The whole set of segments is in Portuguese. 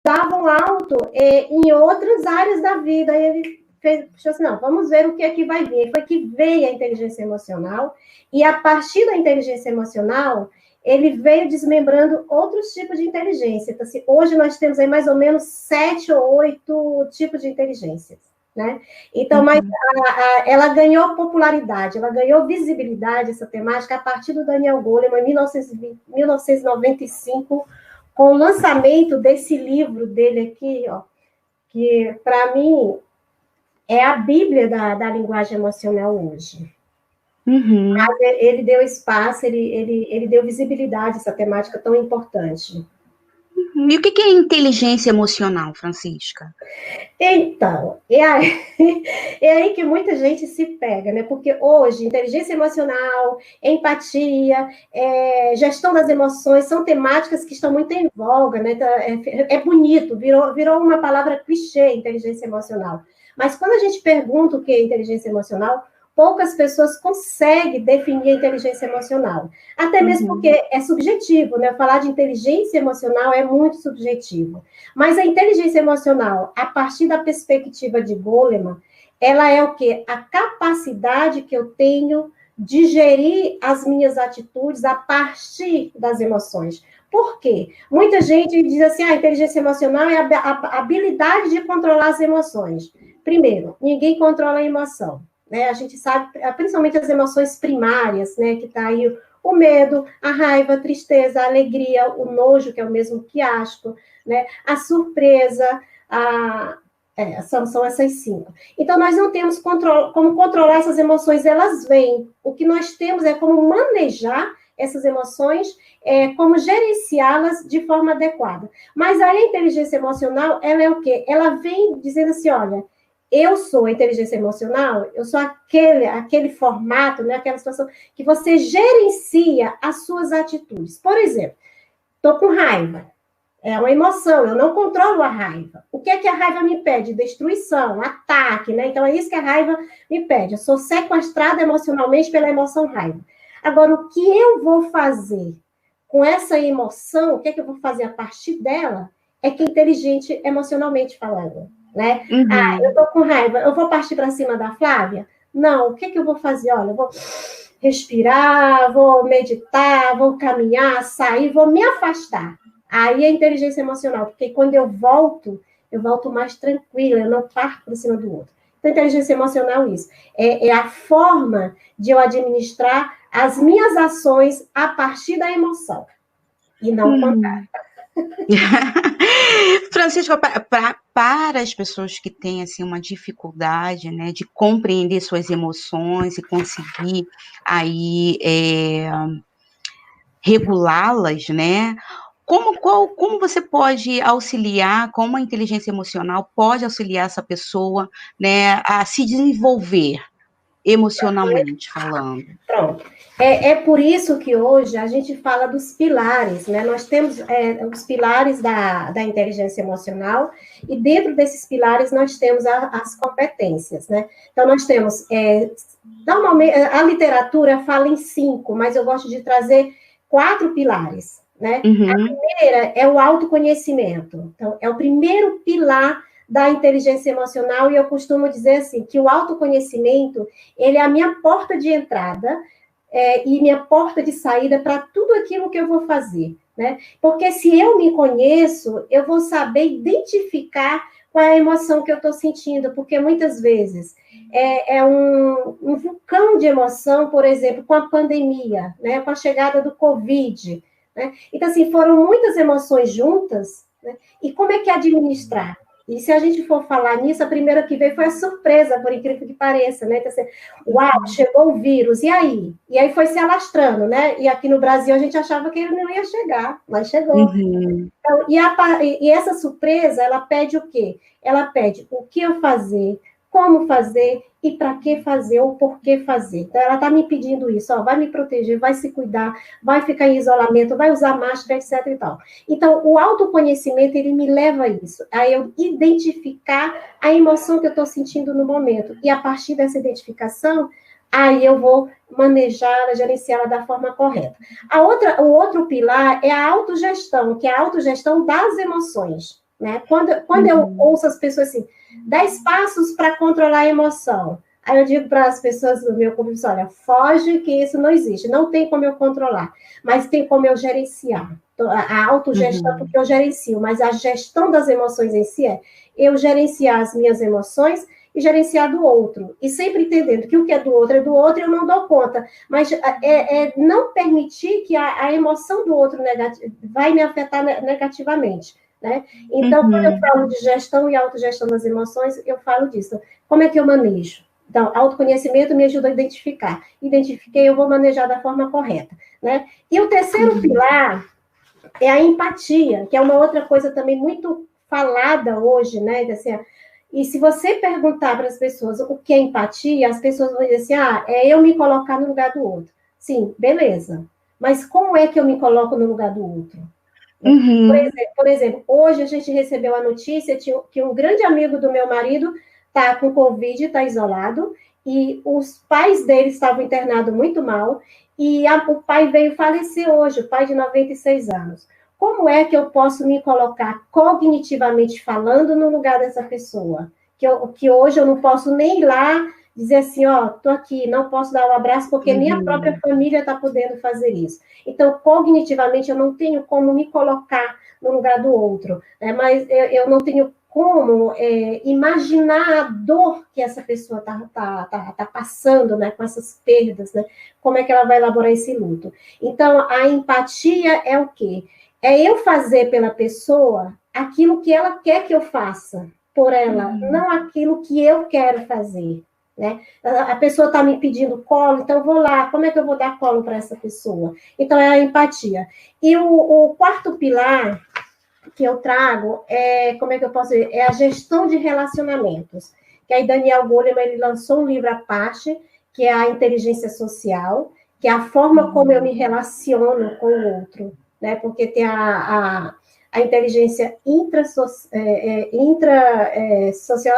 davam alto em outras áreas da vida. E ele pensou assim, não, vamos ver o que é que vai vir. Foi que veio a inteligência emocional, e a partir da inteligência emocional, ele veio desmembrando outros tipos de inteligência. Então, assim, hoje nós temos aí mais ou menos 7 ou 8 tipos de inteligências, né? Então, mas ela ganhou popularidade, ela ganhou visibilidade, essa temática, a partir do Daniel Goleman, em 1995, com o lançamento desse livro dele aqui, ó, que, para mim, é a Bíblia da linguagem emocional hoje. Mas ele deu espaço, ele deu visibilidade a essa temática tão importante. E o que é inteligência emocional, Francisca? Então, é aí que muita gente se pega, né? Porque hoje, inteligência emocional, empatia, gestão das emoções, são temáticas que estão muito em voga, né? É bonito, virou uma palavra clichê, inteligência emocional. Mas quando a gente pergunta o que é inteligência emocional, poucas pessoas conseguem definir a inteligência emocional. Até mesmo porque é subjetivo, né? Falar de inteligência emocional é muito subjetivo. Mas a inteligência emocional, a partir da perspectiva de Goleman, ela é o quê? A capacidade que eu tenho de gerir as minhas atitudes a partir das emoções. Por quê? Muita gente diz assim, a inteligência emocional é a habilidade de controlar as emoções. Primeiro, ninguém controla a emoção. Né? A gente sabe, principalmente as emoções primárias, né? Que está aí o medo, a raiva, a tristeza, a alegria, o nojo, que é o mesmo fiasco, né? A surpresa, são essas 5. Então, nós não temos como controlar essas emoções, elas vêm. O que nós temos é como manejar essas emoções, como gerenciá-las de forma adequada. Mas a inteligência emocional, ela é o quê? Ela vem dizendo assim, olha, eu sou a inteligência emocional, eu sou aquele formato, né, aquela situação que você gerencia as suas atitudes. Por exemplo, estou com raiva, é uma emoção, eu não controlo a raiva. O que é que a raiva me pede? Destruição, ataque, né? Então, é isso que a raiva me pede. Eu sou sequestrada emocionalmente pela emoção raiva. Agora, o que eu vou fazer com essa emoção, o que é que eu vou fazer a partir dela, é que é inteligente emocionalmente falando. Né? Eu tô com raiva, eu vou partir para cima da Flávia? Não, o que eu vou fazer? Olha, eu vou respirar, vou meditar, vou caminhar, sair, vou me afastar. Aí é inteligência emocional, porque quando eu volto mais tranquila, eu não parto para cima do outro. Então, inteligência emocional é isso. É a forma de eu administrar as minhas ações a partir da emoção. E não o contrário. Francisco, para as pessoas que têm assim, uma dificuldade, né, de compreender suas emoções e conseguir aí regulá-las, né? Como você pode auxiliar, como a inteligência emocional pode auxiliar essa pessoa, né, a se desenvolver emocionalmente falando? Pronto. É por isso que hoje a gente fala dos pilares, né? Nós temos os pilares da inteligência emocional, e dentro desses pilares nós temos as competências, né? Então, nós temos, normalmente, a literatura fala em 5, mas eu gosto de trazer 4 pilares, né? A primeira é o autoconhecimento. Então, é o primeiro pilar da inteligência emocional, e eu costumo dizer assim, que o autoconhecimento, ele é a minha porta de entrada e minha porta de saída para tudo aquilo que eu vou fazer, né? Porque se eu me conheço, eu vou saber identificar qual é a emoção que eu estou sentindo, porque muitas vezes é um vulcão de emoção, por exemplo, com a pandemia, né? Com a chegada do Covid, né? Então, assim, foram muitas emoções juntas, né? E como é que administrar? E se a gente for falar nisso, a primeira que veio foi a surpresa, por incrível que pareça, né? Então, assim, uau, chegou o vírus, e aí? E aí foi se alastrando, né? E aqui no Brasil a gente achava que ele não ia chegar, mas chegou. Então, e essa surpresa, ela pede o quê? Ela pede o que eu fazer, como fazer e para que fazer ou por que fazer. Então, ela está me pedindo isso, ó, vai me proteger, vai se cuidar, vai ficar em isolamento, vai usar máscara, etc. e tal. Então, o autoconhecimento, ele me leva a isso, a eu identificar a emoção que eu estou sentindo no momento. E a partir dessa identificação, aí eu vou manejá-la, gerenciá-la da forma correta. O outro pilar é a autogestão, que é a autogestão das emoções. né? Quando eu ouço as pessoas assim, 10 passos para controlar a emoção. Aí eu digo para as pessoas do meu convívio, olha, foge que isso não existe, não tem como eu controlar, mas tem como eu gerenciar. A autogestão, porque eu gerencio, mas a gestão das emoções em si é eu gerenciar as minhas emoções e gerenciar do outro. E sempre entendendo que o que é do outro eu não dou conta. Mas não permitir que a emoção do outro vai me afetar negativamente. Né? Então, quando eu falo de gestão e autogestão das emoções, eu falo disso. Como é que eu manejo? Então, autoconhecimento me ajuda a identificar. Identifiquei, eu vou manejar da forma correta. Né? E o terceiro pilar é a empatia, que é uma outra coisa também muito falada hoje, né? Assim, e se você perguntar para as pessoas o que é empatia, as pessoas vão dizer assim, é eu me colocar no lugar do outro. Sim, beleza. Mas como é que eu me coloco no lugar do outro? Por exemplo, hoje a gente recebeu a notícia que um grande amigo do meu marido está com Covid, está isolado, e os pais dele estavam internados muito mal, e o pai veio falecer hoje, o pai de 96 anos. Como é que eu posso me colocar cognitivamente falando no lugar dessa pessoa? Que hoje eu não posso nem ir lá dizer assim, tô aqui, não posso dar um abraço, porque nem a própria família está podendo fazer isso. Então, cognitivamente, eu não tenho como me colocar no lugar do outro, né? Mas eu não tenho como imaginar a dor que essa pessoa tá passando, né, com essas perdas, né? Como é que ela vai elaborar esse luto. Então, a empatia é o quê? É eu fazer pela pessoa aquilo que ela quer que eu faça por ela, não aquilo que eu quero fazer. Né? A pessoa está me pedindo colo, então eu vou lá, como é que eu vou dar colo para essa pessoa? Então, é a empatia. E o quarto pilar que eu trago como é que eu posso dizer? É a gestão de relacionamentos. Que aí Daniel Goleman, ele lançou um livro à parte, que é a inteligência social, que é a forma como eu me relaciono com o outro, né? Porque tem a inteligência intrasocial,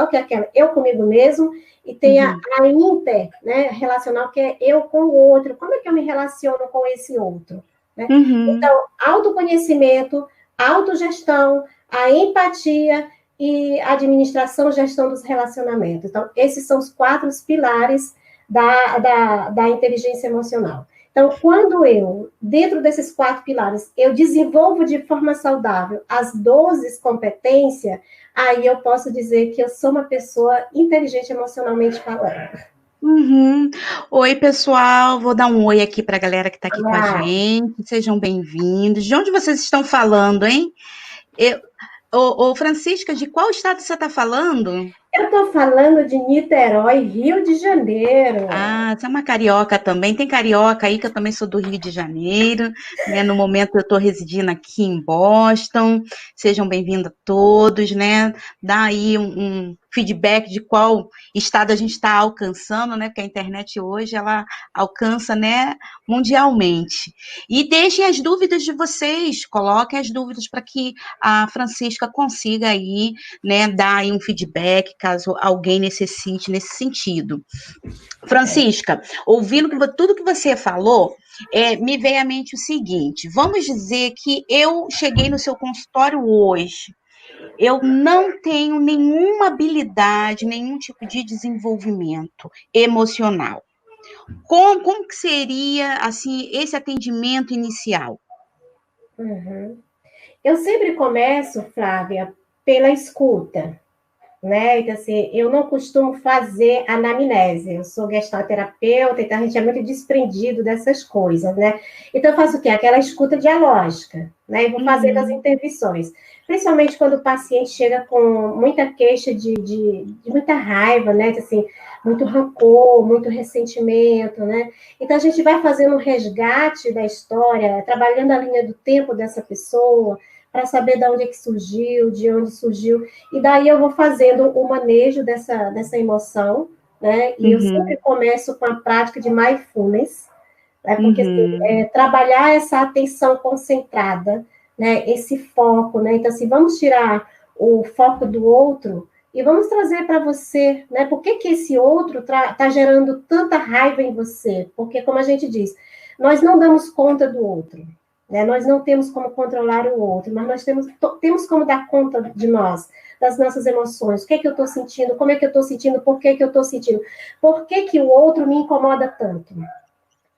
que é aquela eu comigo mesmo, e tem a inter, né, relacional, que é eu com o outro. Como é que eu me relaciono com esse outro? Né? Então, autoconhecimento, autogestão, a empatia e administração, gestão dos relacionamentos. Então, esses são os 4 pilares da inteligência emocional. Então, quando eu, dentro desses 4 pilares, eu desenvolvo de forma saudável as 12 competências, aí eu posso dizer que eu sou uma pessoa inteligente emocionalmente falando. Oi, pessoal. Vou dar um oi aqui para a galera que está aqui com a gente. Sejam bem-vindos. De onde vocês estão falando, hein? Francisca, de qual estado você está falando? Eu estou falando de Niterói, Rio de Janeiro. Você é uma carioca também. Tem carioca aí, que eu também sou do Rio de Janeiro, né? No momento eu estou residindo aqui em Boston. Sejam bem-vindos a todos, né? Dá aí um feedback de qual estado a gente está alcançando, né? Porque a internet hoje, ela alcança, né, mundialmente. E deixem as dúvidas de vocês, coloquem as dúvidas para que a Francisca consiga aí, né, dar aí um feedback, caso alguém necessite nesse sentido. Francisca, ouvindo tudo que você falou, me veio à mente o seguinte: vamos dizer que eu cheguei no seu consultório hoje, eu não tenho nenhuma habilidade, nenhum tipo de desenvolvimento emocional. Como que seria assim esse atendimento inicial? Eu sempre começo, Flávia, pela escuta. Né? Então, assim, eu não costumo fazer anamnese, eu sou gestalterapeuta, então a gente é muito desprendido dessas coisas, né? Então, eu faço o quê? Aquela escuta dialógica, né? E vou fazendo as intervenções. Principalmente quando o paciente chega com muita queixa de muita raiva, né? Assim, muito rancor, muito ressentimento, né? Então, a gente vai fazendo um resgate da história, trabalhando a linha do tempo dessa pessoa, para saber de onde é que surgiu, de onde surgiu, e daí eu vou fazendo o manejo dessa emoção, né? E eu sempre começo com a prática de mindfulness, né? Porque assim, trabalhar essa atenção concentrada, né? Esse foco, né? Então, assim, vamos tirar o foco do outro e vamos trazer para você, né? Por que esse outro está gerando tanta raiva em você? Porque, como a gente diz, nós não damos conta do outro. né? Nós não temos como controlar o outro, mas nós temos como dar conta de nós, das nossas emoções. O que é que eu estou sentindo? Como é que eu estou sentindo? Por que que eu estou sentindo? Por que que o outro me incomoda tanto?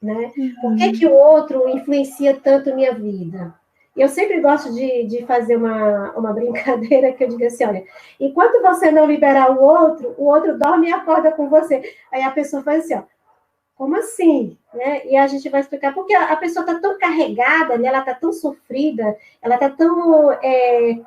Né? Por que que o outro influencia tanto minha vida? Eu sempre gosto de fazer uma brincadeira que eu digo assim, olha, enquanto você não liberar o outro dorme e acorda com você. Aí a pessoa faz assim, ó, como assim? Né? E a gente vai explicar, porque a pessoa está tão carregada, né? Ela está tão sofrida, ela está tão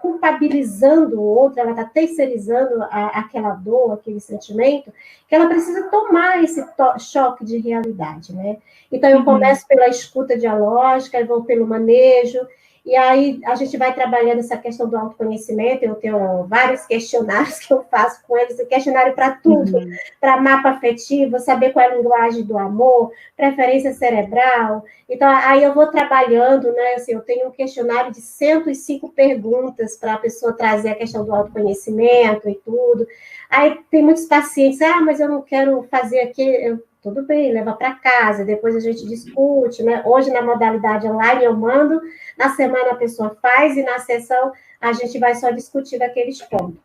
culpabilizando o outro, ela está terceirizando aquela dor, aquele sentimento, que ela precisa tomar esse choque de realidade, né? Então, eu começo pela escuta dialógica, eu vou pelo manejo, e aí a gente vai trabalhando essa questão do autoconhecimento. Eu tenho vários questionários que eu faço com eles, questionário para tudo, para mapa afetivo, saber qual é a linguagem do amor, preferência cerebral. Então, aí eu vou trabalhando, né? Assim, eu tenho um questionário de 105 perguntas para a pessoa trazer a questão do autoconhecimento e tudo. Aí tem muitos pacientes, mas eu não quero fazer aqui. Tudo bem, leva para casa, depois a gente discute, né? Hoje, na modalidade online, eu mando, na semana a pessoa faz, e na sessão a gente vai só discutir aqueles pontos.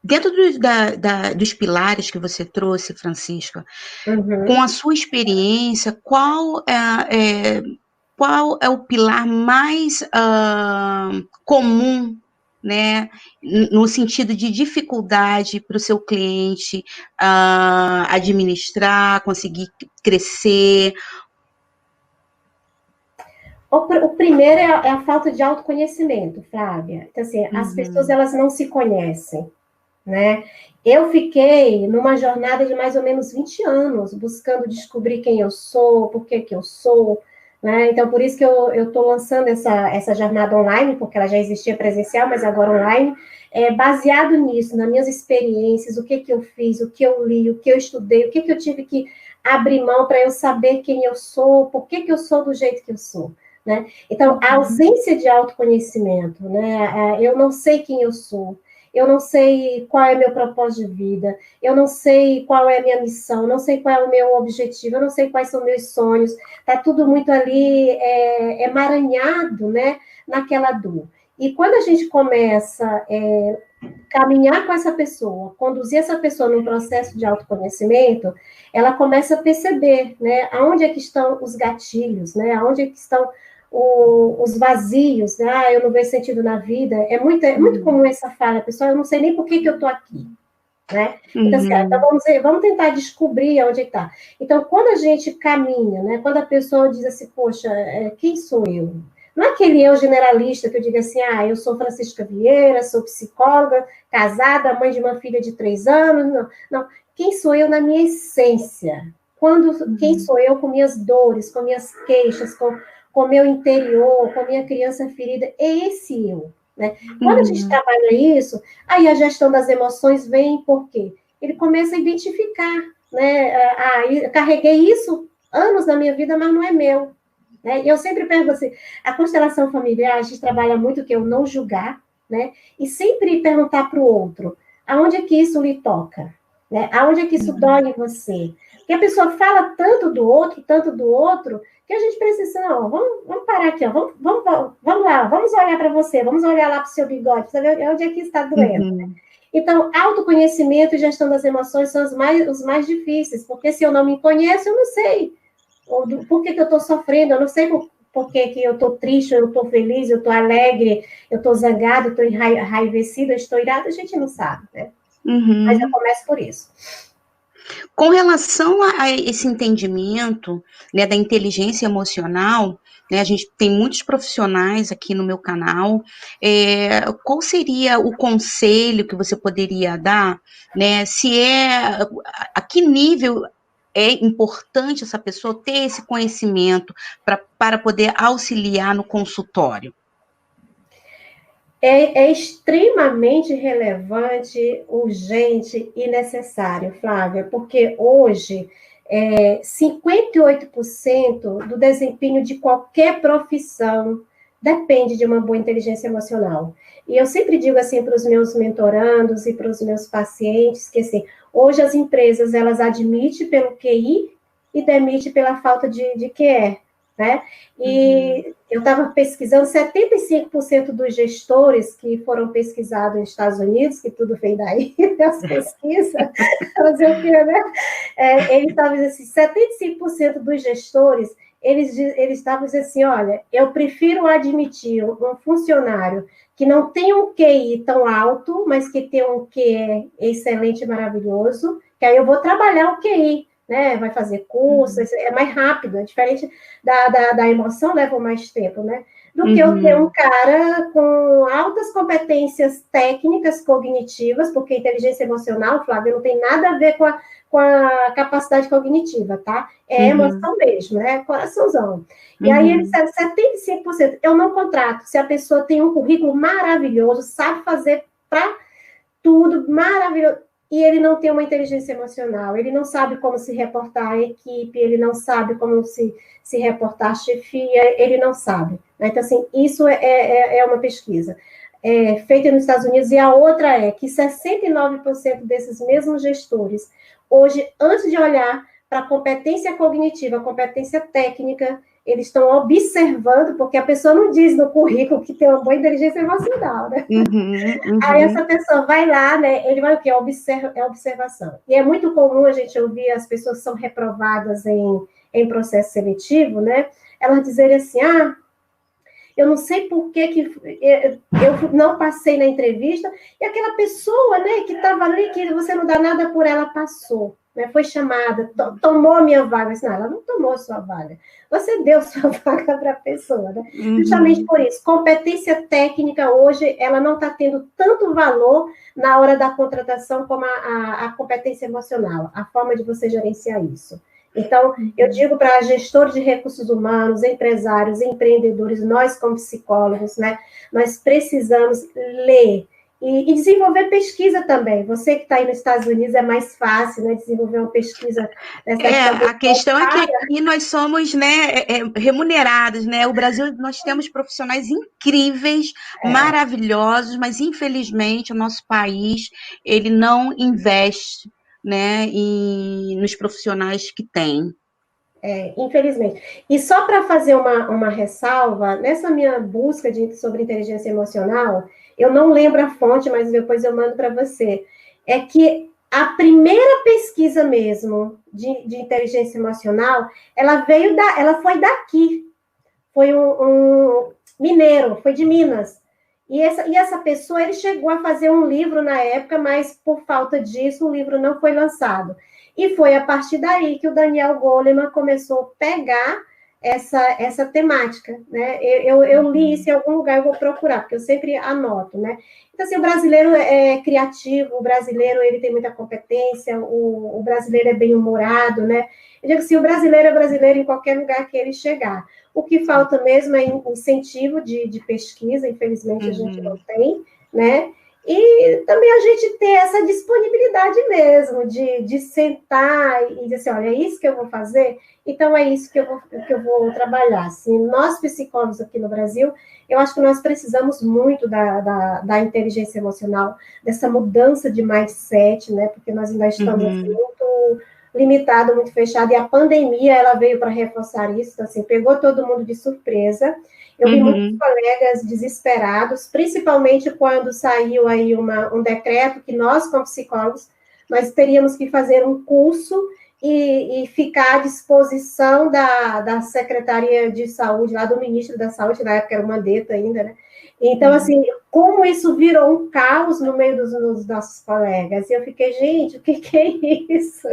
Dentro dos pilares que você trouxe, Francisca, com a sua experiência, qual é o pilar mais comum, né, no sentido de dificuldade para o seu cliente administrar, conseguir crescer? O primeiro é a falta de autoconhecimento, Flávia. Então, assim, as pessoas, elas não se conhecem, né? Eu fiquei numa jornada de mais ou menos 20 anos, buscando descobrir quem eu sou, por que eu sou, né? Então, por isso que eu estou lançando essa jornada online, porque ela já existia presencial, mas agora online, baseado nisso, nas minhas experiências, o que eu fiz, o que eu li, o que eu estudei, o que eu tive que abrir mão para eu saber quem eu sou, por que eu sou do jeito que eu sou. Né? Então, a ausência de autoconhecimento, né? Eu não sei quem eu sou, eu não sei qual é meu propósito de vida, eu não sei qual é a minha missão, não sei qual é o meu objetivo, eu não sei quais são meus sonhos, está tudo muito ali emaranhado, né? Naquela dor. E quando a gente começa a caminhar com essa pessoa, conduzir essa pessoa num processo de autoconhecimento, ela começa a perceber, né? Aonde é que estão os gatilhos, né? Aonde é que estão os vazios, né? Eu não vejo sentido na vida. É muito comum essa fala, pessoal, eu não sei nem por que eu estou aqui, né? Então, assim, então vamos tentar descobrir onde está. Então, quando a gente caminha, né? Quando a pessoa diz assim, poxa, quem sou eu? Não é aquele eu generalista que eu digo assim, eu sou Francisca Vieira, sou psicóloga, casada, mãe de uma filha de 3 anos. Não. Quem sou eu na minha essência? Quem sou eu com minhas dores, com minhas queixas, com meu interior, com minha criança ferida? É esse eu. Né? Quando a gente trabalha isso, aí a gestão das emoções vem por quê? Ele começa a identificar, né? Eu carreguei isso anos na minha vida, mas não é meu. Né? E eu sempre pergunto assim, a constelação familiar, a gente trabalha muito que eu não julgar, né? E sempre perguntar para o outro, aonde é que isso lhe toca? Né? Aonde é que isso dói em você? Porque a pessoa fala tanto do outro, que a gente precisa, não, vamos parar aqui, ó, vamos lá, vamos olhar para você, vamos olhar lá para o seu bigode, saber onde é que está doendo. Né? Então, autoconhecimento e gestão das emoções são os mais difíceis, porque se eu não me conheço, eu não sei por que eu estou sofrendo, eu não sei por que eu estou triste, eu estou feliz, eu estou alegre, eu estou zangada, eu estou enraivecida, eu estou irada, a gente não sabe, né? Mas eu começo por isso. Com relação a esse entendimento, né, da inteligência emocional, né, a gente tem muitos profissionais aqui no meu canal. Qual seria o conselho que você poderia dar, né? A que nível é importante essa pessoa ter esse conhecimento para poder auxiliar no consultório? É extremamente relevante, urgente e necessário, Flávia, porque hoje 58% do desempenho de qualquer profissão depende de uma boa inteligência emocional. E eu sempre digo assim para os meus mentorandos e para os meus pacientes que assim, hoje as empresas elas admitem pelo QI e demitem pela falta de QE. né? E eu estava pesquisando, 75% dos gestores que foram pesquisados nos Estados Unidos, que tudo vem daí, as pesquisas, fazer o quê, né? Eles estavam dizendo assim, 75% dos gestores, eles estavam dizendo assim, olha, eu prefiro admitir um funcionário que não tem um QI tão alto, mas que tem um QE excelente e maravilhoso, que aí eu vou trabalhar o QI, né? Vai fazer curso, é mais rápido, é diferente da emoção, leva mais tempo, né? Do que eu ter um cara com altas competências técnicas, cognitivas, porque inteligência emocional, Flávia, não tem nada a ver com a capacidade cognitiva, tá? É emoção mesmo, é coraçãozão. E aí, ele 75%, eu não contrato. Se a pessoa tem um currículo maravilhoso, sabe fazer para tudo, maravilhoso, e ele não tem uma inteligência emocional, ele não sabe como se reportar à equipe, ele não sabe como se reportar à chefia, ele não sabe. Né? Então, assim, isso é uma pesquisa feita nos Estados Unidos, e a outra é que 69% desses mesmos gestores, hoje, antes de olhar para a competência cognitiva, a competência técnica, eles estão observando, porque a pessoa não diz no currículo que tem uma boa inteligência emocional, né? Aí essa pessoa vai lá, né? Ele vai o quê? É observação. E é muito comum a gente ouvir as pessoas que são reprovadas em processo seletivo, né? Elas dizerem assim, eu não sei por que eu não passei na entrevista, e aquela pessoa, né, que estava ali, que você não dá nada por ela, passou. Né, foi chamada, tomou a minha vaga. Não, ela não tomou a sua vaga. Você deu sua vaga para a pessoa. Né? Justamente por isso. Competência técnica hoje, ela não está tendo tanto valor na hora da contratação como a competência emocional, a forma de você gerenciar isso. Então, eu digo para gestores de recursos humanos, empresários, empreendedores, nós como psicólogos, né, nós precisamos ler e desenvolver pesquisa também. Você que está aí nos Estados Unidos é mais fácil, né, desenvolver uma pesquisa. A questão é que aqui nós somos, né, remunerados, né? O Brasil, nós temos profissionais incríveis, maravilhosos, mas infelizmente o nosso país, ele não investe, né, nos profissionais que tem. Infelizmente. E só para fazer uma ressalva, nessa minha busca sobre inteligência emocional, eu não lembro a fonte, mas depois eu mando para você, é que a primeira pesquisa mesmo de inteligência emocional, ela foi daqui, foi um mineiro, foi de Minas. E essa pessoa, ele chegou a fazer um livro na época, mas por falta disso, o livro não foi lançado. E foi a partir daí que o Daniel Goleman começou a pegar essa temática, né? Eu li isso em algum lugar, eu vou procurar, porque eu sempre anoto, né? Então, assim, o brasileiro é criativo, o brasileiro, ele tem muita competência, o brasileiro é bem-humorado, né? Eu digo assim, o brasileiro é brasileiro em qualquer lugar que ele chegar. O que falta mesmo é incentivo de pesquisa, infelizmente a gente não tem, né? E também a gente ter essa disponibilidade mesmo de sentar e dizer assim, olha, é isso que eu vou fazer, então é isso que eu vou trabalhar. Assim, nós, psicólogos aqui no Brasil, eu acho que nós precisamos muito da inteligência emocional, dessa mudança de mindset, né? Porque nós ainda estamos assim, muito limitado, muito fechado, e a pandemia, ela veio para reforçar isso, então, assim, pegou todo mundo de surpresa. Eu vi muitos colegas desesperados, principalmente quando saiu aí um decreto que nós, como psicólogos, nós teríamos que fazer um curso e ficar à disposição da Secretaria de Saúde, lá do Ministro da Saúde, na época era o Mandetta ainda, né? Então, assim, como isso virou um caos no meio dos nossos colegas. E eu fiquei, gente, o que é isso?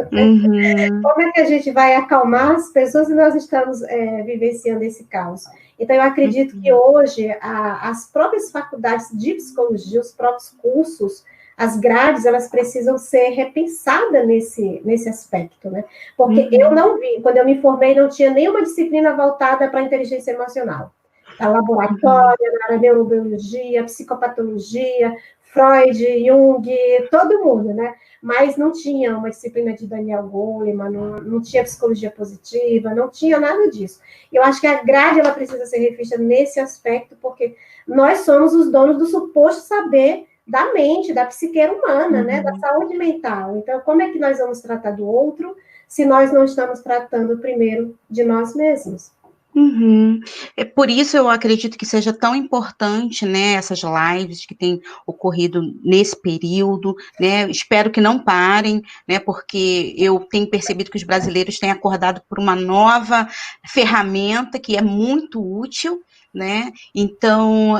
Como é que a gente vai acalmar as pessoas se nós estamos vivenciando esse caos? Então, eu acredito que hoje as próprias faculdades de psicologia, os próprios cursos, as grades, elas precisam ser repensadas nesse aspecto, né? Porque eu não vi, quando eu me formei, não tinha nenhuma disciplina voltada para a inteligência emocional. A laboratória, na área neurobiologia, psicopatologia, Freud, Jung, todo mundo, né? Mas não tinha uma disciplina de Daniel Goleman, não tinha psicologia positiva, não tinha nada disso. Eu acho que a grade, ela precisa ser revista nesse aspecto, porque nós somos os donos do suposto saber da mente, da psique humana, né? Da saúde mental. Então, como é que nós vamos tratar do outro se nós não estamos tratando primeiro de nós mesmos? Uhum. É por isso eu acredito que seja tão importante, né, essas lives que têm ocorrido nesse período, né, espero que não parem, né, porque eu tenho percebido que os brasileiros têm acordado por uma nova ferramenta que é muito útil, né, então,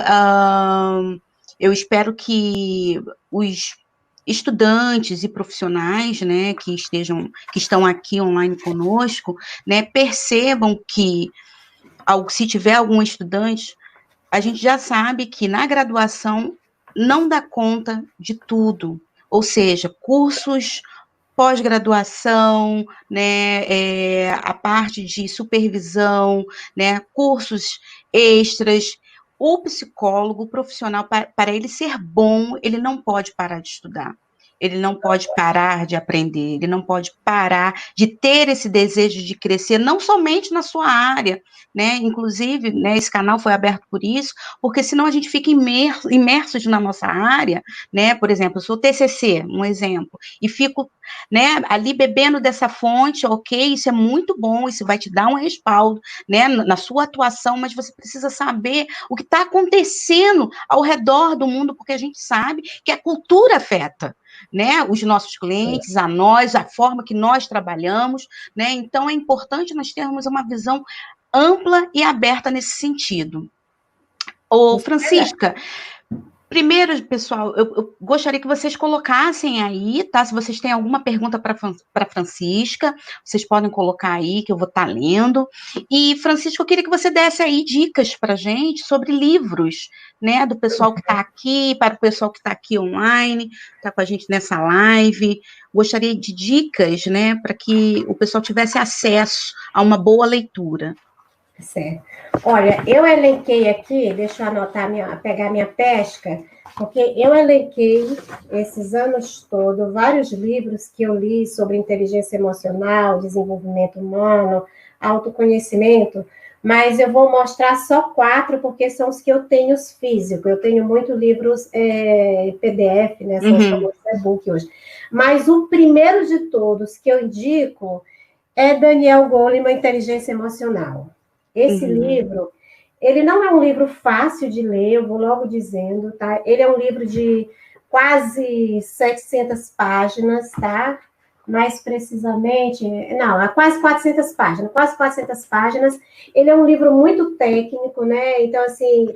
eu espero que os estudantes e profissionais, né, que estão aqui online conosco, né, percebam que se tiver algum estudante, a gente já sabe que na graduação não dá conta de tudo, ou seja, cursos pós-graduação, né, a parte de supervisão, né, cursos extras. O psicólogo, o profissional, para ele ser bom, ele não pode parar de estudar. Ele não pode parar de aprender, ele não pode parar de ter esse desejo de crescer, não somente na sua área, né? Inclusive, né, esse canal foi aberto por isso, porque senão a gente fica imersos na nossa área, né? Por exemplo, eu sou TCC, um exemplo, e fico, né, ali bebendo dessa fonte, ok, isso é muito bom, isso vai te dar um respaldo, né, na sua atuação, mas você precisa saber o que está acontecendo ao redor do mundo, porque a gente sabe que a cultura afeta, né, os nossos clientes, a nós, a forma que nós trabalhamos, né, então é importante nós termos uma visão ampla e aberta nesse sentido. Ô, Francisca, primeiro, pessoal, eu gostaria que vocês colocassem aí, tá? Se vocês têm alguma pergunta para Francisca, vocês podem colocar aí, que eu vou estar lendo. E, Francisca, eu queria que você desse aí dicas para a gente sobre livros, né? Do pessoal que está aqui, para o pessoal que está aqui online, está com a gente nessa live. Gostaria de dicas, né? Para que o pessoal tivesse acesso a uma boa leitura. Certo. Olha, eu elenquei aqui, deixa eu anotar, pegar minha pesca, porque eu elenquei esses anos todos vários livros que eu li sobre inteligência emocional, desenvolvimento humano, autoconhecimento, mas eu vou mostrar só 4, porque são os que eu tenho os físicos. Eu tenho muitos livros PDF, né? São os famosos e-book hoje. Mas o primeiro de todos que eu indico é Daniel Goleman, Inteligência Emocional. Esse livro, ele não é um livro fácil de ler, eu vou logo dizendo, tá? Ele é um livro de quase 700 páginas, tá? Mais precisamente, não, é quase 400 páginas. Ele é um livro muito técnico, né? Então, assim,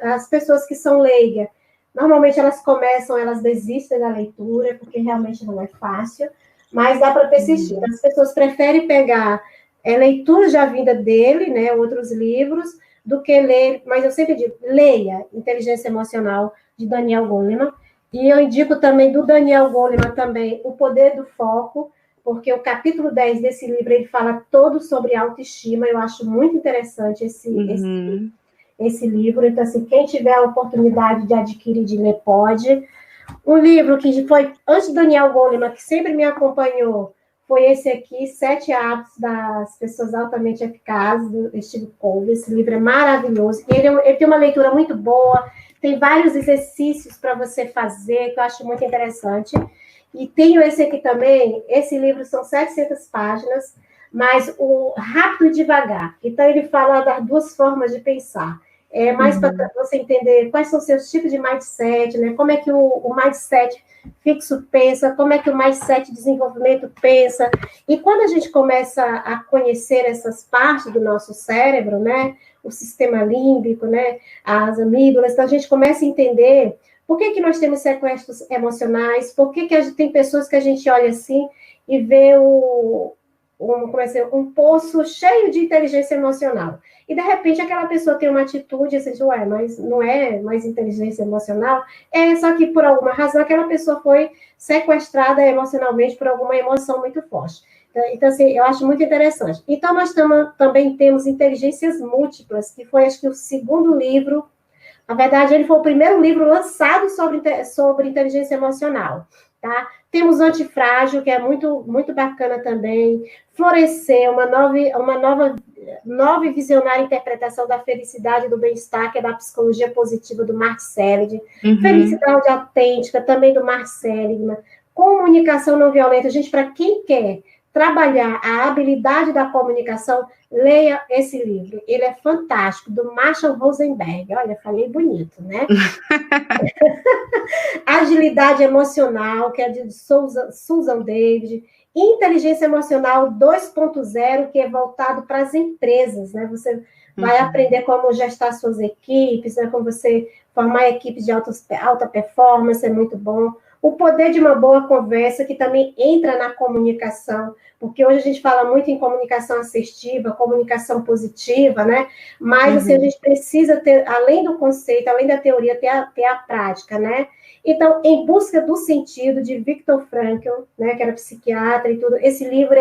as pessoas que são leigas, normalmente elas desistem da leitura, porque realmente não é fácil, mas dá para persistir. As pessoas preferem pegar leituras da vida dele, né, outros livros, do que ler, mas eu sempre digo, leia Inteligência Emocional, de Daniel Goleman, e eu indico também do Daniel Goleman também O Poder do Foco, porque o capítulo 10 desse livro, ele fala todo sobre autoestima, eu acho muito interessante esse livro, então, assim, quem tiver a oportunidade de adquirir, de ler, pode. Um livro que foi, antes do Daniel Goleman, que sempre me acompanhou, foi esse aqui, 7 Hábitos das Pessoas Altamente Eficazes, do Steve Covey. Esse livro é maravilhoso. Ele tem uma leitura muito boa, tem vários exercícios para você fazer, que eu acho muito interessante. E tenho esse aqui também, esse livro são 700 páginas, mas o Rápido e Devagar. Então, ele fala das 2 formas de pensar. É mais para você entender quais são os seus tipos de mindset, né? Como é que o mindset fixo pensa, como é que o mindset de desenvolvimento pensa. E quando a gente começa a conhecer essas partes do nosso cérebro, né? O sistema límbico, né? As amígdalas, então a gente começa a entender por que nós temos sequestros emocionais, por que tem pessoas que a gente olha assim e vê um poço cheio de inteligência emocional. E, de repente, aquela pessoa tem uma atitude, assim, ué, mas não é mais inteligência emocional? É só que, por alguma razão, aquela pessoa foi sequestrada emocionalmente por alguma emoção muito forte. Então, assim, eu acho muito interessante. Então, nós também temos inteligências múltiplas, que foi, acho que, o segundo livro. Na verdade, ele foi o primeiro livro lançado sobre inteligência emocional, tá? Temos Antifrágil, que é muito, muito bacana também. Florescer, uma nova e visionária interpretação da felicidade e do bem-estar, que é da psicologia positiva do Mark Seligman. Felicidade autêntica, também do Mark Seligman. Comunicação não violenta. Gente, para quem quer trabalhar a habilidade da comunicação, leia esse livro. Ele é fantástico, do Marshall Rosenberg. Olha, falei bonito, né? Agilidade emocional, que é de Susan David. Inteligência emocional 2.0, que é voltado para as empresas, né? Você vai aprender como gestar suas equipes, né? Como você formar equipes de alta performance, é muito bom. O poder de uma boa conversa, que também entra na comunicação, porque hoje a gente fala muito em comunicação assertiva, comunicação positiva, né? Mas, assim, a gente precisa ter, além do conceito, além da teoria, ter a prática, né? Então, Em Busca do Sentido, de Viktor Frankl, né, que era psiquiatra e tudo, esse livro,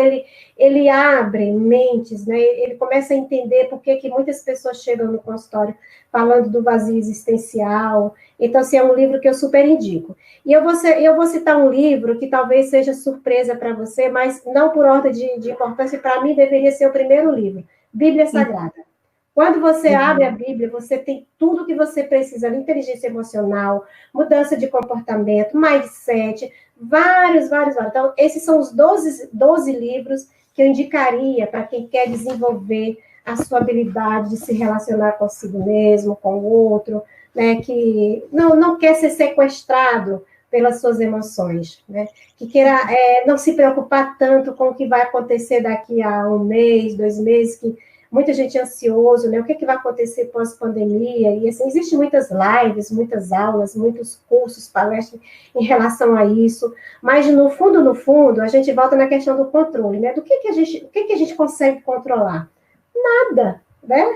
ele abre mentes, né? Ele começa a entender por que muitas pessoas chegam no consultório falando do vazio existencial. Então, assim, é um livro que eu super indico. E eu vou citar um livro que talvez seja surpresa para você, mas não por ordem de importância, para mim deveria ser o primeiro livro, Bíblia Sagrada. Quando você abre a Bíblia, você tem tudo que você precisa, inteligência emocional, mudança de comportamento, mindset, vários. Então, esses são os 12 livros que eu indicaria para quem quer desenvolver a sua habilidade de se relacionar consigo mesmo, com o outro, né, que não quer ser sequestrado pelas suas emoções, né, que queira não se preocupar tanto com o que vai acontecer daqui a um mês, 2 meses, que muita gente é ansioso, né? O que vai acontecer pós-pandemia? E, assim, existem muitas lives, muitas aulas, muitos cursos, palestras em relação a isso. Mas, no fundo, a gente volta na questão do controle, né? O que a gente consegue controlar? Nada, né?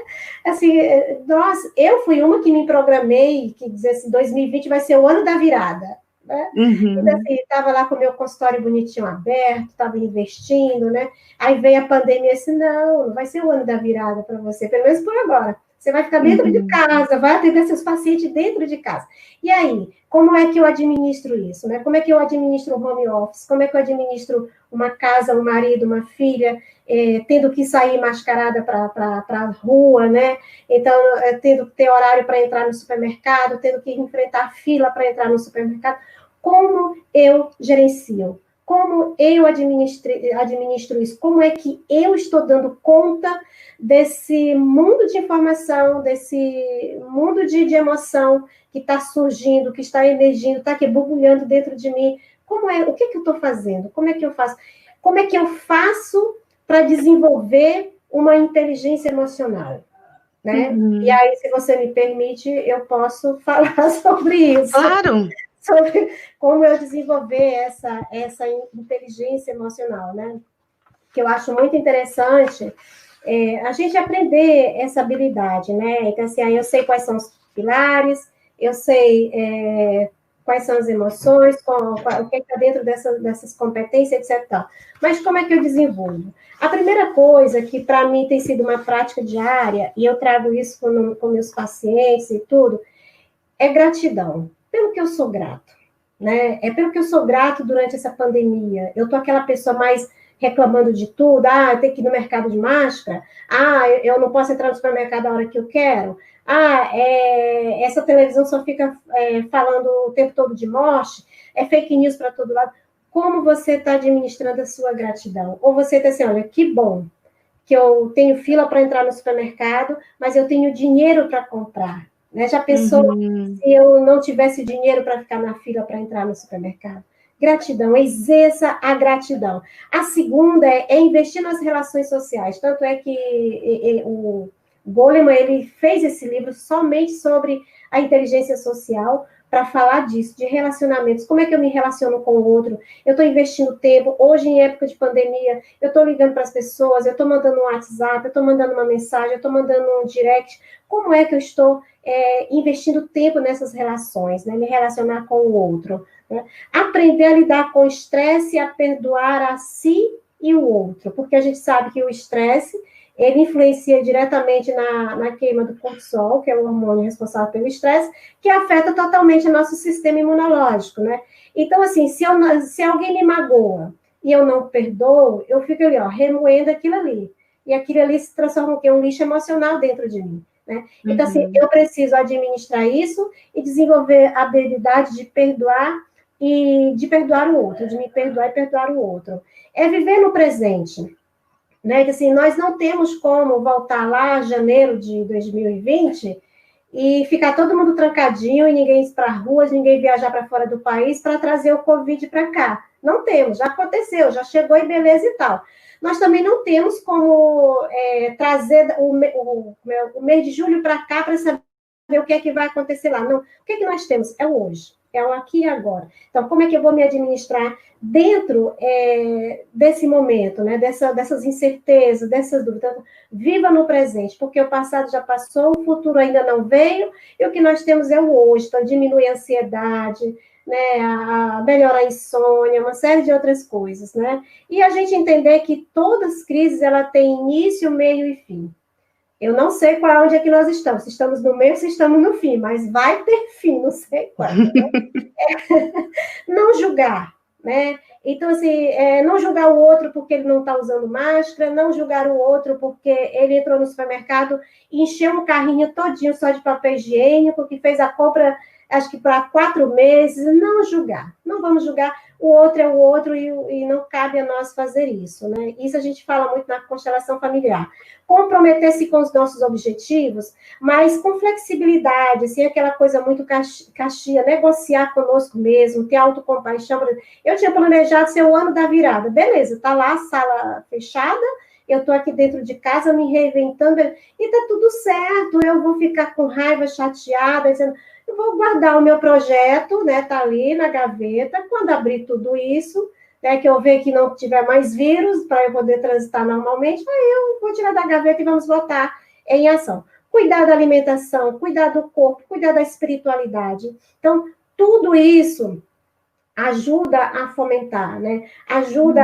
Assim, eu fui uma que me programei, que dizia assim, 2020 vai ser o ano da virada. Né? Então, assim, estava lá com o meu consultório bonitinho aberto, estava investindo, né? Aí veio a pandemia e disse, não vai ser o ano da virada para você, pelo menos por agora. Você vai ficar dentro de casa, vai atender seus pacientes dentro de casa. E aí, como é que eu administro isso? Né? Como é que eu administro o home office? Como é que eu administro uma casa, um marido, uma filha, tendo que sair mascarada para a rua, né? Então, tendo que ter horário para entrar no supermercado, tendo que enfrentar fila para entrar no supermercado. Como eu gerencio? Como eu administro isso? Como é que eu estou dando conta desse mundo de informação, desse mundo de emoção que está surgindo, que está emergindo, está aqui borbulhando dentro de mim? O que eu estou fazendo? Como é que eu faço? Como é que eu faço para desenvolver uma inteligência emocional? Né? E aí, se você me permite, eu posso falar sobre isso. Claro! Sobre como eu desenvolver essa inteligência emocional, né? Que eu acho muito interessante a gente aprender essa habilidade, né? Então, assim, aí eu sei quais são os pilares, eu sei quais são as emoções, o que está dentro dessas competências, etc. Mas como é que eu desenvolvo? A primeira coisa que, para mim, tem sido uma prática diária, e eu trago isso com meus pacientes e tudo, é gratidão. Pelo que eu sou grato, né? É pelo que eu sou grato durante essa pandemia. Eu tô aquela pessoa mais reclamando de tudo. Eu tenho que ir no mercado de máscara. Eu não posso entrar no supermercado a hora que eu quero. Essa televisão só fica falando o tempo todo de morte. É fake news para todo lado. Como você está administrando a sua gratidão? Ou você está assim, olha, que bom que eu tenho fila para entrar no supermercado, mas eu tenho dinheiro para comprar. Né? Já pensou se eu não tivesse dinheiro para ficar na fila para entrar no supermercado? Gratidão, exerça a gratidão. A segunda é investir nas relações sociais. Tanto é que o Goleman ele fez esse livro somente sobre a inteligência social, para falar disso, de relacionamentos. Como é que eu me relaciono com o outro? Eu estou investindo tempo. Hoje, em época de pandemia, eu estou ligando para as pessoas, eu estou mandando um WhatsApp, eu estou mandando uma mensagem, eu estou mandando um direct. Como é que eu estou investindo tempo nessas relações, né? Me relacionar com o outro. Né? Aprender a lidar com o estresse e a perdoar a si e o outro. Porque a gente sabe que o estresse ele influencia diretamente na queima do cortisol, que é o hormônio responsável pelo estresse, que afeta totalmente o nosso sistema imunológico, né? Então, assim, se alguém me magoa e eu não perdoo, eu fico ali, remoendo aquilo ali. E aquilo ali se transforma em um lixo emocional dentro de mim, né? Então, assim, eu preciso administrar isso e desenvolver a habilidade de perdoar e de perdoar o outro, de me perdoar e perdoar o outro. É viver no presente, né? Que assim, nós não temos como voltar lá a janeiro de 2020 e ficar todo mundo trancadinho e ninguém ir para ruas, ninguém viajar para fora do país para trazer o Covid para cá. Não temos, já aconteceu, já chegou e beleza e tal. Nós também não temos como trazer o mês de julho para cá para saber o que é que vai acontecer lá. Não, o que é que nós temos? É o hoje, é o aqui e agora. Então, como é que eu vou me administrar dentro desse momento, né? Dessas incertezas, dessas dúvidas? Então, viva no presente, porque o passado já passou, o futuro ainda não veio, e o que nós temos é o hoje. Então, diminuir a ansiedade, né, a melhorar a insônia, uma série de outras coisas, né? E a gente entender que todas as crises, ela tem início, meio e fim. Eu não sei onde é que nós estamos, se estamos no meio, se estamos no fim, mas vai ter fim, não sei quando. Né? Não julgar, né? Então, assim, não julgar o outro porque ele não está usando máscara, não julgar o outro porque ele entrou no supermercado e encheu um carrinho todinho só de papel higiênico, que fez a compra, acho que para 4 meses. Não julgar, não vamos julgar. O outro é o outro e não cabe a nós fazer isso, né? Isso a gente fala muito na constelação familiar. Comprometer-se com os nossos objetivos, mas com flexibilidade, assim, aquela coisa muito caxia, negociar conosco mesmo, ter autocompaixão. Eu tinha planejado ser o ano da virada, beleza, tá lá a sala fechada, eu estou aqui dentro de casa me reinventando, e tá tudo certo, eu vou ficar com raiva, chateada, dizendo, eu vou guardar o meu projeto, né, tá ali na gaveta, quando abrir tudo isso, né, que eu ver que não tiver mais vírus, para eu poder transitar normalmente, aí eu vou tirar da gaveta e vamos botar em ação. Cuidar da alimentação, cuidar do corpo, cuidar da espiritualidade. Então, tudo isso ajuda a fomentar, né? Ajuda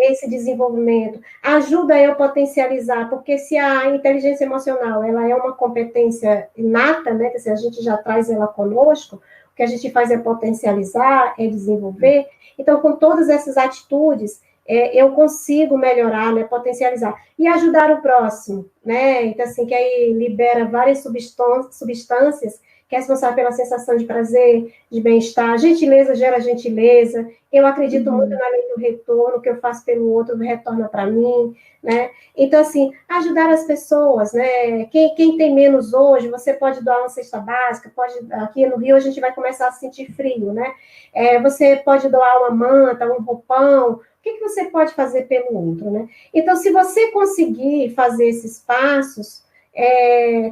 esse desenvolvimento, ajuda eu potencializar, porque se a inteligência emocional ela é uma competência inata, né? Que se a gente já traz ela conosco, o que a gente faz é potencializar, é desenvolver. Então, com todas essas atitudes, eu consigo melhorar, né? Potencializar e ajudar o próximo, né? Então, assim, que aí libera várias substâncias que é responsável pela sensação de prazer, de bem-estar. Gentileza gera gentileza. Eu acredito muito na lei do retorno, o que eu faço pelo outro retorna para mim, né? Então, assim, ajudar as pessoas, né? Quem tem menos hoje, você pode doar uma cesta básica, aqui no Rio a gente vai começar a sentir frio, né? Você pode doar uma manta, um roupão, o que você pode fazer pelo outro, né? Então, se você conseguir fazer esses passos,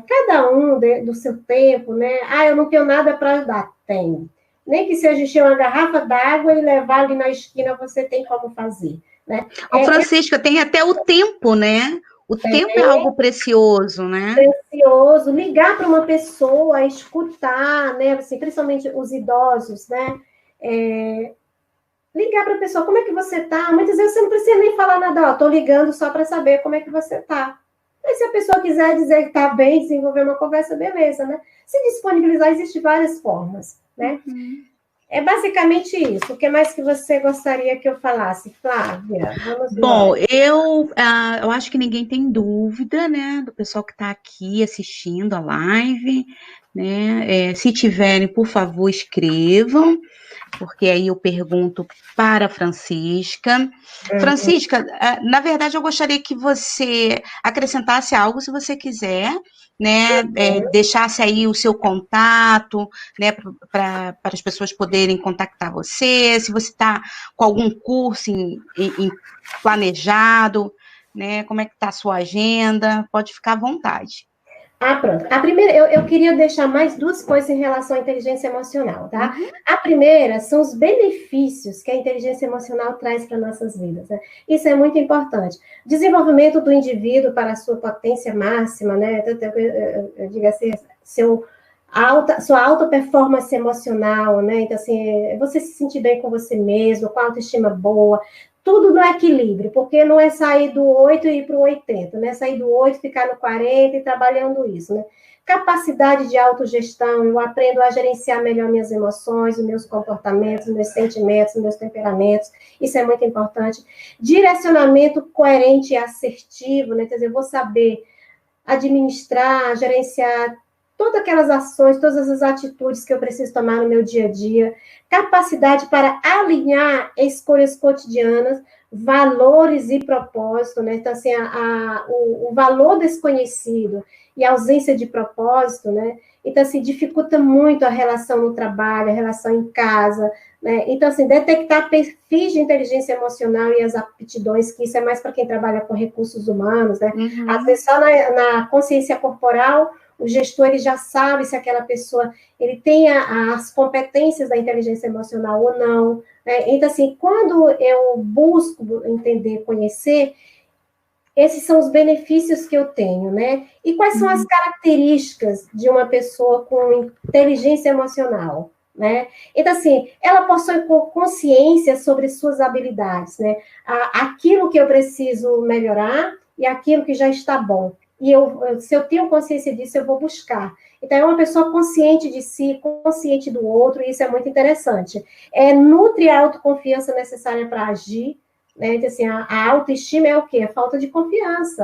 cada um do seu tempo, né? Eu não tenho nada para ajudar. Tem. Nem que seja encher uma garrafa d'água e levar ali na esquina, você tem como fazer, né? Francisca, tem até o tempo, né? O tempo é algo precioso, né? Precioso. Ligar para uma pessoa, escutar, né? Assim, principalmente os idosos, né? Ligar para a pessoa, como é que você tá? Muitas vezes você não precisa nem falar nada, tô ligando só para saber como é que você tá. Mas se a pessoa quiser dizer que está bem, desenvolver uma conversa, beleza, né? Se disponibilizar, existem várias formas, né? É basicamente isso. O que mais que você gostaria que eu falasse, Flávia? Vamos lá. Bom, eu acho que ninguém tem dúvida, né, do pessoal que está aqui assistindo a live, né? Se tiverem, por favor, escrevam, porque aí eu pergunto para a Francisca. Francisca, na verdade, eu gostaria que você acrescentasse algo, se você quiser, né? Deixasse aí o seu contato, né? Para as pessoas poderem contactar você, se você está com algum curso planejado, né? Como é que está a sua agenda? Pode ficar à vontade. Pronto. A primeira, eu queria deixar mais 2 coisas em relação à inteligência emocional, tá? A primeira são os benefícios que a inteligência emocional traz para nossas vidas, né? Isso é muito importante. Desenvolvimento do indivíduo para a sua potência máxima, né? Eu digo assim, sua alta performance emocional, né? Então, assim, você se sentir bem com você mesmo, com a autoestima boa, tudo no equilíbrio, porque não é sair do 8 e ir para o 80, né? Sair do 8, ficar no 40 e trabalhando isso, né? Capacidade de autogestão, eu aprendo a gerenciar melhor minhas emoções, os meus comportamentos, os meus sentimentos, os meus temperamentos, isso é muito importante. Direcionamento coerente e assertivo, né? Quer dizer, eu vou saber administrar, gerenciar todas aquelas ações, todas as atitudes que eu preciso tomar no meu dia a dia, capacidade para alinhar escolhas cotidianas, valores e propósito, né? Então, assim, o valor desconhecido e a ausência de propósito, né? Então, assim, dificulta muito a relação no trabalho, a relação em casa, né? Então, assim, detectar perfis de inteligência emocional e as aptidões, que isso é mais para quem trabalha com recursos humanos, né? Uhum. Às vezes, só na consciência corporal, o gestor ele já sabe se aquela pessoa ele tem as competências da inteligência emocional ou não. Né? Então, assim, quando eu busco entender, conhecer, esses são os benefícios que eu tenho, né? E quais são as características de uma pessoa com inteligência emocional, né? Então, assim, ela possui consciência sobre suas habilidades, né? Aquilo que eu preciso melhorar e aquilo que já está bom. E se eu tenho consciência disso, eu vou buscar. Então, é uma pessoa consciente de si, consciente do outro, e isso é muito interessante. Nutre a autoconfiança necessária para agir, né? Então, assim, a autoestima é o quê? A falta de confiança.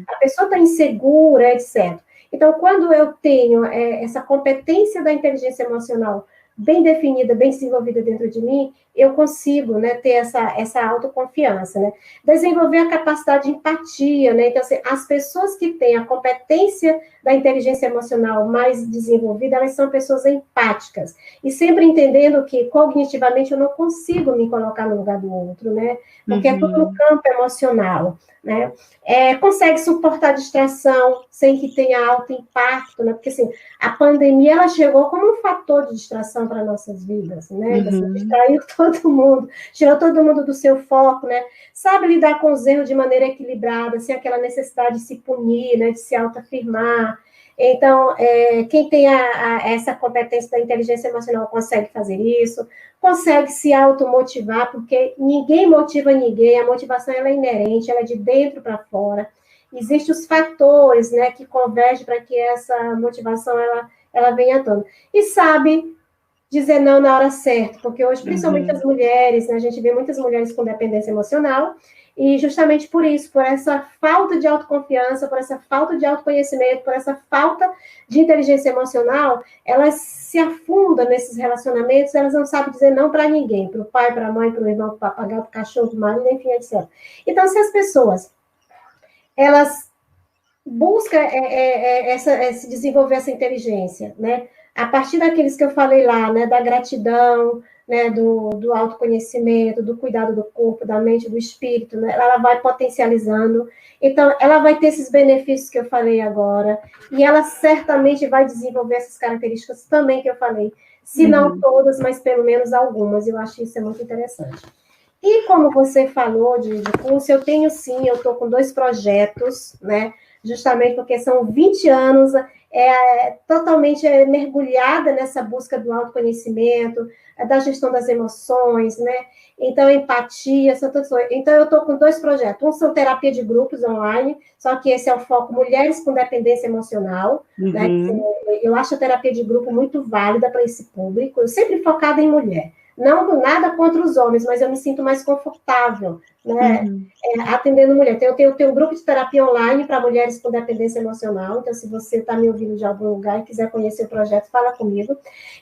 A pessoa está insegura, etc. Então, quando eu tenho essa competência da inteligência emocional bem definida, bem desenvolvida dentro de mim, eu consigo, né, ter essa autoconfiança, né? Desenvolver a capacidade de empatia, né? Então, assim, as pessoas que têm a competência da inteligência emocional mais desenvolvida, elas são pessoas empáticas. E sempre entendendo que, cognitivamente, eu não consigo me colocar no lugar do outro, né? Porque é tudo no campo emocional, né? Consegue suportar a distração sem que tenha alto impacto, né? Porque, assim, a pandemia, ela chegou como um fator de distração para nossas vidas, né? Então, assim, distraiu todo mundo, tirou todo mundo do seu foco, né? Sabe lidar com os erros de maneira equilibrada, sem aquela necessidade de se punir, né? De se autoafirmar. Então, quem tem essa competência da inteligência emocional consegue fazer isso, consegue se automotivar, porque ninguém motiva ninguém, a motivação ela é inerente, ela é de dentro para fora. Existem os fatores, né, que convergem para que essa motivação ela venha à tona. E sabe dizer não na hora certa, porque hoje, principalmente as mulheres, né, a gente vê muitas mulheres com dependência emocional, e justamente por isso, por essa falta de autoconfiança, por essa falta de autoconhecimento, por essa falta de inteligência emocional, elas se afundam nesses relacionamentos, elas não sabem dizer não para ninguém, para o pai, para a mãe, para o irmão, para o papagaio, para o cachorro, para o marido, enfim, etc. Então, se as pessoas, elas buscam se desenvolver essa inteligência, né? A partir daqueles que eu falei lá, né, da gratidão, né, do autoconhecimento, do cuidado do corpo, da mente, do espírito, né, ela vai potencializando. Então, ela vai ter esses benefícios que eu falei agora, e ela certamente vai desenvolver essas características também que eu falei, se não todas, mas pelo menos algumas. Eu acho isso muito interessante. E como você falou de curso, eu tenho sim, eu estou com 2 projetos, né? Justamente porque são 20 anos totalmente mergulhada nessa busca do autoconhecimento, da gestão das emoções, né? Então, empatia, então eu estou com 2 projetos. Um são terapia de grupos online, só que esse é o foco mulheres com dependência emocional, né? Eu acho a terapia de grupo muito válida para esse público, eu sempre focada em mulher. Não nada contra os homens, mas eu me sinto mais confortável, né? Atendendo mulher. Eu tenho um grupo de terapia online para mulheres com dependência emocional. Então, se você está me ouvindo de algum lugar e quiser conhecer o projeto, fala comigo.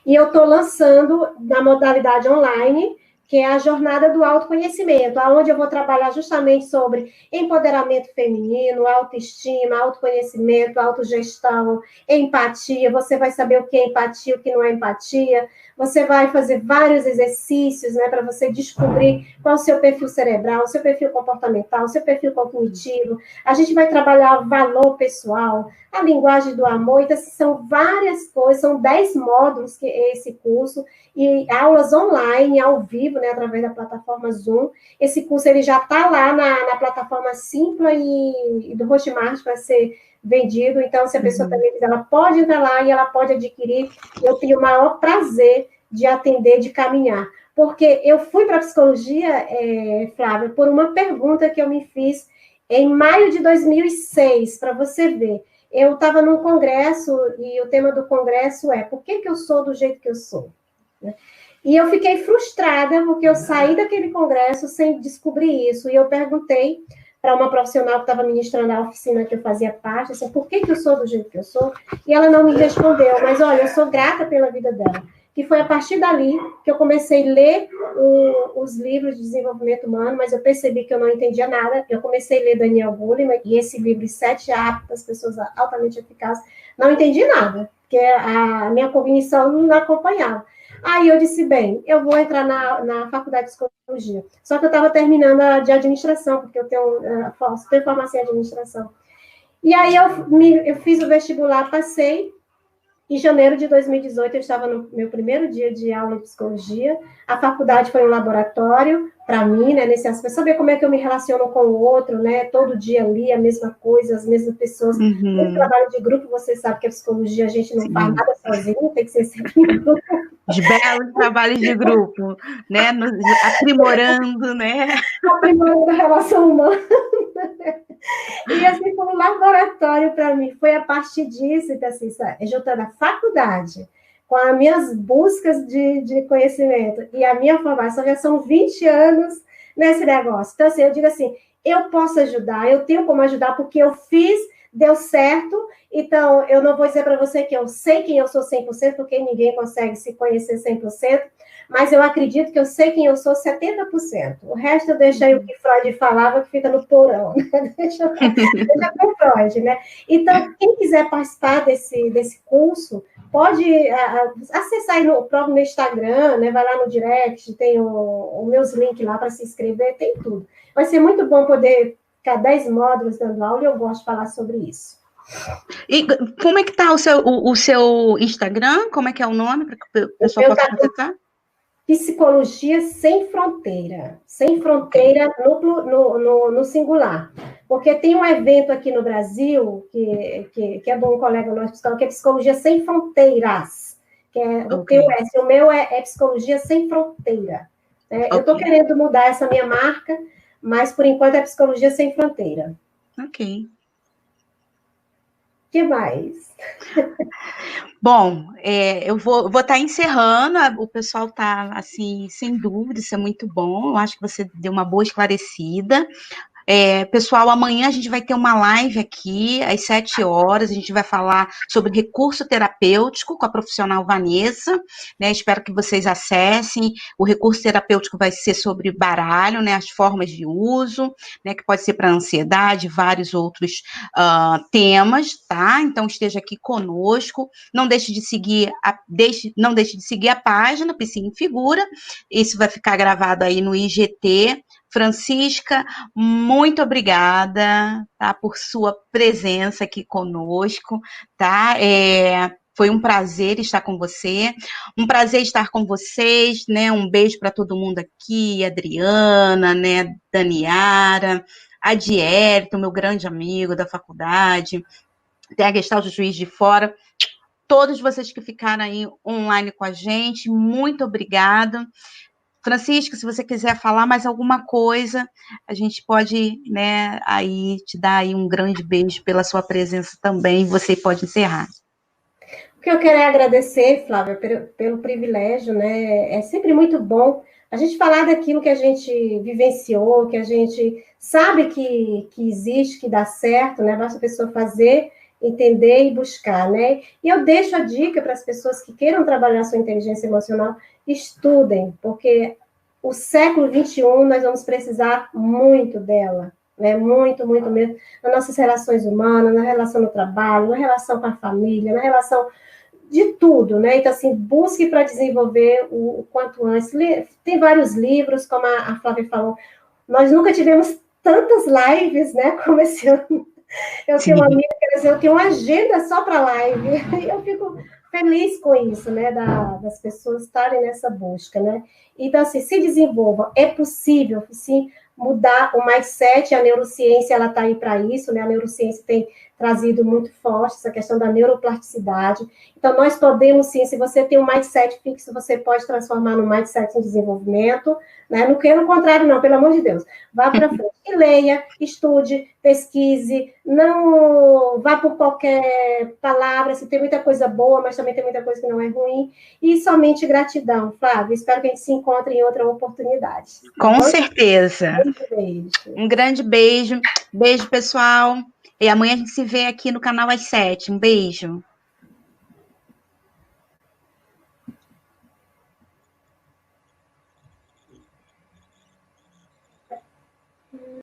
E eu estou lançando na modalidade online, que é a jornada do autoconhecimento, onde eu vou trabalhar justamente sobre empoderamento feminino, autoestima, autoconhecimento, autogestão, empatia. Você vai saber o que é empatia, o que não é empatia. Você vai fazer vários exercícios, né, para você descobrir qual é o seu perfil cerebral, o seu perfil comportamental, o seu perfil cognitivo. A gente vai trabalhar valor pessoal, a linguagem do amor. Então, são várias coisas, são 10 módulos que é esse curso, e aulas online, ao vivo, né, através da plataforma Zoom. Esse curso ele já está lá na plataforma Simpla e do Hotmart para ser vendido. Então, se a pessoa também quiser, ela pode entrar lá e ela pode adquirir. Eu tenho o maior prazer de atender, de caminhar. Porque eu fui para a psicologia, Flávia, por uma pergunta que eu me fiz em maio de 2006, para você ver. Eu estava num congresso, e o tema do congresso é por que eu sou do jeito que eu sou? E eu fiquei frustrada, porque eu saí daquele congresso sem descobrir isso, e eu perguntei para uma profissional que estava ministrando a oficina que eu fazia parte, assim, por que eu sou do jeito que eu sou? E ela não me respondeu, mas olha, eu sou grata pela vida dela. Que foi a partir dali que eu comecei a ler os livros de desenvolvimento humano, mas eu percebi que eu não entendia nada. Eu comecei a ler Daniel Goleman e esse livro, 7 Hábitos das Pessoas Altamente Eficazes, não entendi nada, porque a minha cognição não acompanhava. Aí eu disse, bem, eu vou entrar na faculdade de psicologia. Só que eu estava terminando a de administração, porque eu tenho formação em administração. E aí eu fiz o vestibular, passei. Em janeiro de 2018, eu estava no meu primeiro dia de aula de psicologia. A faculdade foi um laboratório para mim, né, nesse aspecto, saber como é que eu me relaciono com o outro, né, todo dia ali a mesma coisa, as mesmas pessoas. No trabalho de grupo, você sabe que a psicologia a gente não faz nada sozinho, tem que ser sempre em grupo. Os belos trabalhos de grupo, né, aprimorando, né? Aprimorando a relação humana. E assim, foi um laboratório para mim. Foi a partir disso, então, assim, juntando a faculdade com as minhas buscas de conhecimento e a minha formação, já são 20 anos nesse negócio. Então, assim, eu digo assim, eu posso ajudar, eu tenho como ajudar, porque eu fiz, deu certo, então eu não vou dizer para você que eu sei quem eu sou 100%, porque ninguém consegue se conhecer 100%, mas eu acredito que eu sei quem eu sou 70%. O resto eu deixo aí o que Freud falava, que fica no porão, né? Deixa com Freud, né? Então, quem quiser participar desse curso, pode acessar aí no próprio meu Instagram, né? Vai lá no direct, tem os meus links lá para se inscrever, tem tudo. Vai ser muito bom poder ficar 10 módulos dando aula, e eu gosto de falar sobre isso. E como é que tá o seu Instagram? Como é que é o nome para que o pessoal possa acessar? Psicologia Sem Fronteira. Sem fronteira no singular. Porque tem um evento aqui no Brasil, que é de um colega nosso, que é Psicologia Sem Fronteiras. Que é o teu S. O meu é Psicologia Sem Fronteira. Eu estou querendo mudar essa minha marca, mas por enquanto é Psicologia Sem Fronteira. Ok. O que mais? Bom, eu vou estar encerrando, o pessoal está, assim, sem dúvida, isso é muito bom, eu acho que você deu uma boa esclarecida. Pessoal, amanhã a gente vai ter uma live aqui, às 7 horas, a gente vai falar sobre recurso terapêutico com a profissional Vanessa, né? Espero que vocês acessem. O recurso terapêutico vai ser sobre baralho, né? As formas de uso, né? Que pode ser para ansiedade, vários outros temas, tá? Então esteja aqui conosco. Não deixe de seguir não deixe de seguir a página Psi em Figura. Isso vai ficar gravado aí no IGT. Francisca, muito obrigada, tá, por sua presença aqui conosco, tá? Foi um prazer estar com você, um prazer estar com vocês, né? Um beijo para todo mundo aqui, Adriana, né? Daniara, a Dierto, meu grande amigo da faculdade, tem a Gestalt do Juiz de Fora. Todos vocês que ficaram aí online com a gente, muito obrigada. Francisca, se você quiser falar mais alguma coisa, a gente pode, né, aí te dar aí um grande beijo pela sua presença também, você pode encerrar. O que eu quero é agradecer, Flávia, pelo privilégio, né? É sempre muito bom a gente falar daquilo que a gente vivenciou, que a gente sabe que existe, que dá certo, né? Basta a pessoa fazer, entender e buscar, né? E eu deixo a dica para as pessoas que queiram trabalhar sua inteligência emocional, estudem, porque o século XXI nós vamos precisar muito dela, né? Muito, muito mesmo, nas nossas relações humanas, na relação no trabalho, na relação com a família, na relação de tudo, né? Então, assim, busque para desenvolver o quanto antes. Tem vários livros, como a Flávia falou, nós nunca tivemos tantas lives, né, como esse ano. Eu tenho uma amiga que dizer, eu tenho uma agenda só para live, e eu fico feliz com isso, né, das pessoas estarem nessa busca, né? Então, assim, se desenvolva, é possível, sim, mudar o mindset, a neurociência, ela está aí para isso, né? A neurociência tem trazido muito forte, essa questão da neuroplasticidade. Então, nós podemos, sim, se você tem um mindset fixo, você pode transformar no mindset em desenvolvimento, né? Não quero o contrário, não, pelo amor de Deus. Vá para frente e leia, estude, pesquise, não vá por qualquer palavra, se tem muita coisa boa, mas também tem muita coisa que não é ruim, e somente gratidão, Flávia. Espero que a gente se encontre em outra oportunidade. Com certeza. Beijo. Um grande beijo. Beijo, pessoal. E amanhã a gente se vê aqui no canal às 7. Um beijo.